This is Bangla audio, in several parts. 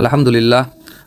আলহামদুলিল্লাহ।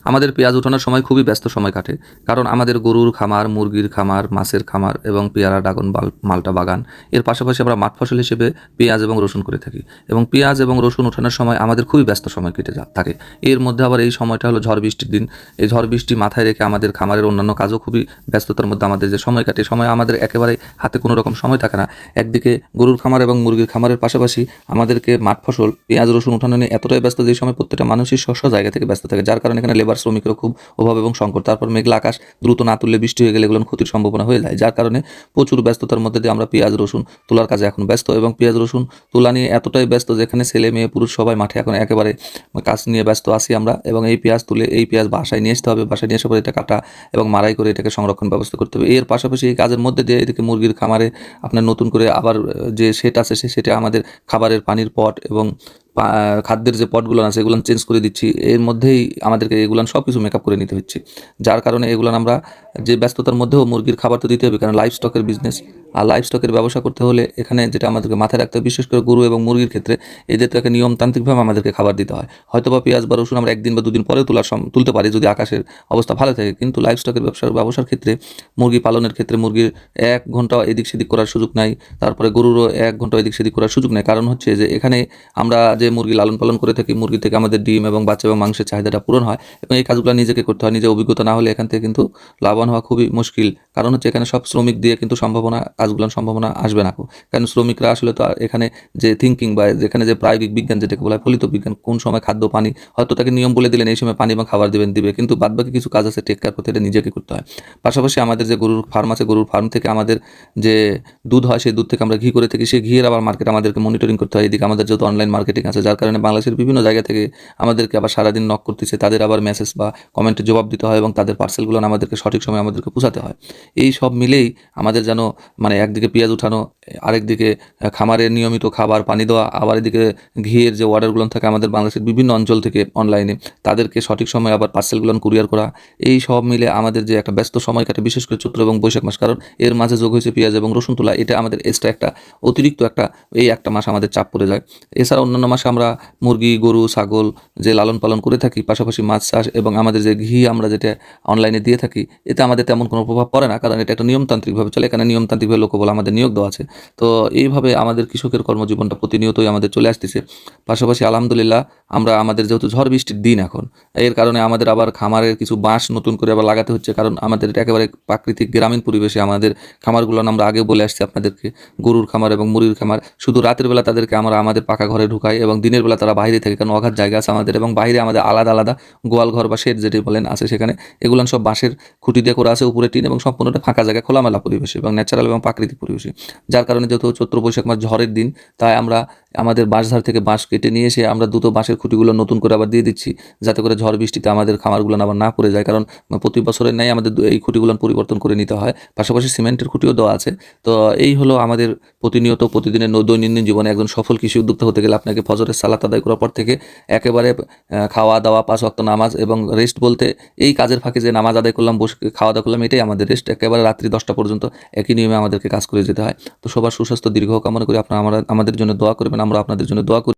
আমাদের পেঁয়াজ ওঠানোর সময় খুবই ব্যস্ত সময় কাটে। কারণ আমাদের গরুর খামার, মুরগির খামার, মাছের খামার এবং পেয়ারা, ড্রাগন, মাল্টা বাগান। এর পাশাপাশি আমরা মাঠ ফসল হিসেবে পেঁয়াজ এবং রসুন করে থাকি। এবং পেঁয়াজ এবং রসুন ওঠানোর সময় আমাদের খুবই ব্যস্ত সময় কেটে থাকে। এর মধ্যে আবার এই সময়টা হলো ঝড় বৃষ্টির দিন। এই ঝড় বৃষ্টি মাথায় রেখে আমাদের খামারের অন্যান্য কাজও খুবই ব্যস্ততার মধ্যে আমাদের যে সময় কাটে, সময় আমাদের একেবারে হাতে কোনো রকম সময় থাকে না। একদিকে গরুর খামার এবং মুরগির খামারের পাশাপাশি আমাদেরকে মাঠ ফসল, পেঁয়াজ, রসুন উঠানো নিয়ে এতটাই ব্যস্ত যে সময় প্রত্যেকটা মানুষই জায়গা থেকে ব্যস্ত থাকে, যার কারণে এখানে লেবার শ্রমিকেরও খুব অভাব এবং সংকট। তারপর মেঘলা আকাশ, দ্রুত না তুললে বৃষ্টি হয়ে গেলে এগুলো ক্ষতির সম্ভাবনা হয়ে যায়, যার কারণে প্রচুর ব্যস্ততার মধ্যে দিয়ে আমরা পেঁয়াজ রসুন তোলার কাজে এখন ব্যস্ত। এবং পেঁয়াজ রসুন তোলা নিয়ে এতটাই ব্যস্ত যেখানে ছেলে মেয়ে পুরুষ সবাই মাঠে এখন একেবারে কাজ নিয়ে ব্যস্ত আছি আমরা। এবং এই পেঁয়াজ তুলে এই পেঁয়াজ বাসায় নিয়ে আসতে হবে, বাসায় নিয়ে আসার পরে এটা কাটা এবং মারাই করে এটাকে সংরক্ষণ ব্যবস্থা করতে হবে। এর পাশাপাশি এই কাজের মধ্যে দিয়ে এদিকে মুরগির খামারে আপনার নতুন করে আবার যে সেট আছে সেটা আমাদের খাবারের পানির পট এবং খাদ্যের যে পটগুলো আছে এগুলো চেঞ্জ করে দিচ্ছি। এর মধ্যেই আমাদেরকে এগুলো সব কিছু মেকআপ করে নিতে হচ্ছে, যার কারণে এগুলো আমরা যে ব্যস্ততার মধ্যেও মুরগির খাবার তো দিতে হবে, কারণ লাইভ স্টকের বিজনেস। আর লাইভ স্টকের ব্যবসা করতে হলে এখানে যেটা আমাদেরকে মাথায় রাখতে হবে, বিশেষ করে গরু এবং মুরগির ক্ষেত্রে এদের তো একটা নিয়মতান্ত্রিকভাবে আমাদেরকে খাবার দিতে হয়। হয়তো বা পেঁয়াজ বা রসুন আমরা একদিন বা দুদিন পরে তুলতে পারি যদি আকাশের অবস্থা ভালো থাকে, কিন্তু লাইভ স্টকের ব্যবসার ক্ষেত্রে, মুরগি পালনের ক্ষেত্রে মুরগির 1 ঘন্টা এদিক সেদিক করার সুযোগ নাই। তারপরে গরুরও 1 ঘন্টা এদিক সেদিক করার সুযোগ নেই। কারণ হচ্ছে যে এখানে আমরা যে মুরগি লালন পালন করে থাকি, মুরগি থেকে আমাদের ডিম এবং বাচ্চা এবং মাংসের চাহিদাটা পূরণ হয়, এবং এই কাজগুলো নিজেকে করতে হয়। নিজে অভিজ্ঞতা না হলে এখান থেকে কিন্তু লাভবান হওয়া খুবই মুশকিল। কারণ হচ্ছে এখানে সব শ্রমিক দিয়ে কিন্তু কাজগুলোর সম্ভাবনা আসবে না। কারণ শ্রমিকরা আসলে তো এখানে যে থিঙ্কিং বা যেখানে যে প্রায়োগিক বিজ্ঞান যেটাকে বলা হয় ফলিত বিজ্ঞান, কোন সময় খাদ্য পানি, হয়তো তাকে নিয়ম বলে দিলেন এই সময় পানি এবং খাবার দিবে, কিন্তু বাদবাকি কিছু কাজ আছে টেক কেয়ার করতে, এটা নিজেকে করতে হয়। পাশাপাশি আমাদের যে গরুর ফার্ম আছে, গরুর ফার্ম থেকে আমাদের যে দুধ হয় সেই দুধ থেকে আমরা ঘি করে থাকি, সেই ঘিয়ের আবার মার্কেট আমাদেরকে মনিটরিং করতে হয়। এদিকে আমাদের যেহেতু অনলাইন মার্কেটিং আছে, যার কারণে বাংলাদেশের বিভিন্ন জায়গা থেকে আমাদেরকে আবার সারাদিন নক করতেছে, তাদের আবার মেসেজ বা কমেন্টের জবাব দিতে হয় এবং তাদের পার্সেলগুলো আমাদেরকে সঠিক সময় আমাদেরকে পৌঁছাতে হয়। এই সব মিলেই আমাদের যেন একদিকে পেঁয়াজ উঠানো, আরেকদিকে খামারের নিয়মিত খাবার পানি দেওয়া, আবার এদিকে ঘিয়ের যে অর্ডারগুলো থাকে আমাদের বাংলাদেশের বিভিন্ন অঞ্চল থেকে অনলাইনে, তাদেরকে সঠিক সময় আবার পার্সেলগুলো কুরিয়ার করা, এই সব মিলে আমাদের যে একটা ব্যস্ত সময় কাটে, বিশেষ করে চৈত্র এবং বৈশাখ মাস, কারণ এর মাঝে যোগ হয়েছে পেঁয়াজ এবং রসুন তোলা। এটা আমাদের এক্সট্রা একটা অতিরিক্ত একটা মাস আমাদের চাপ পড়ে যায়। এছাড়া অন্যান্য মাসে আমরা মুরগি, গরু, ছাগল যে লালন পালন করে থাকি, পাশাপাশি মাছ চাষ এবং আমাদের যে ঘি আমরা যেটা অনলাইনে দিয়ে থাকি, এতে আমাদের তেমন কোনো প্রভাব পড়ে না, কারণ এটা একটা নিয়মতান্ত্রিকভাবে চলে। এখানে নিয়মতান্ত্রিকভাবে লোকবল আমাদের নিয়োগ দেওয়া আছে। তো এইভাবে আমাদের কৃষকের কর্মজীবনটা প্রতিনিয়তই আমাদের চলে আসতেছে। পাশাপাশি আলহামদুলিল্লাহ আমরা আমাদের যেহেতু ঝড় বৃষ্টির দিন এখন, এর কারণে আমাদের আবার খামারের কিছু বাঁশ নতুন করে আবার লাগাতে হচ্ছে, কারণ আমাদের এটা একেবারে প্রাকৃতিক গ্রামীণ পরিবেশে আমাদের খামারগুলো আমরা আগে বলে আসছি আপনাদেরকে, গরুর খামার এবং মুরগির খামার। শুধু রাতের বেলা তাদেরকে আমরা আমাদের পাকা ঘরে ঢুকাই এবং দিনের বেলা তারা বাইরে থাকে, কারণ অগাধ জায়গা আছে আমাদের, এবং বাইরে আমাদের আলাদা আলাদা গোয়াল ঘর বা শেড যেটি বলেন আছে, সেখানে এগুলো সব বাঁশের খুঁটি দিয়ে করা আছে, উপরে টিন, এবং সম্পূর্ণটা ফাঁকা জায়গা, খোলামেলা পরিবেশে এবং ন্যাচারাল এবং প্রাকৃতিক পরিবেশে। যার কারণে যেহেতু চৈত্র বৈশাখ মাস ঝড়ের দিন, তাই আমরা আমাদের বাঁশঝাড় থেকে বাঁশ কেটে নিয়ে এসে আমরা দ্রুত বাঁশের খুঁটিগুলো নতুন করে আবার দিয়ে দিচ্ছি, যাতে করে ঝড় বৃষ্টিতে আমাদের খামারগুলো আবার না পড়ে যায়। কারণ প্রতি বছরের ন্যায় আমাদের এই খুঁটিগুলো পরিবর্তন করে নিতে হয়, পাশাপাশি সিমেন্টের খুঁটিও দেওয়া আছে। তো এই হলো আমাদের প্রতিদিনের দৈনন্দিন জীবনে একজন সফল কৃষি উদ্যোক্তা হতে গেলে আপনাকে ফজরের সালাত আদায় করার পর থেকে একেবারে খাওয়া দাওয়া, 5 ওয়াক্ত নামাজ এবং রেস্ট বলতে এই কাজের ফাঁকে যে নামাজ আদায় করলাম, বসে খাওয়া দাওয়া করলাম, এটাই আমাদের রেস্ট। একেবারে রাত্রি 10টা পর্যন্ত একই নিয়মে আমাদেরকে কাজ করে যেতে হয়। তো সবার সুস্বাস্থ্য দীর্ঘ কামনা করে আপনারা আমাদের জন্য দোয়া করবেন, আমরা আপনাদের জন্য দোয়া করি।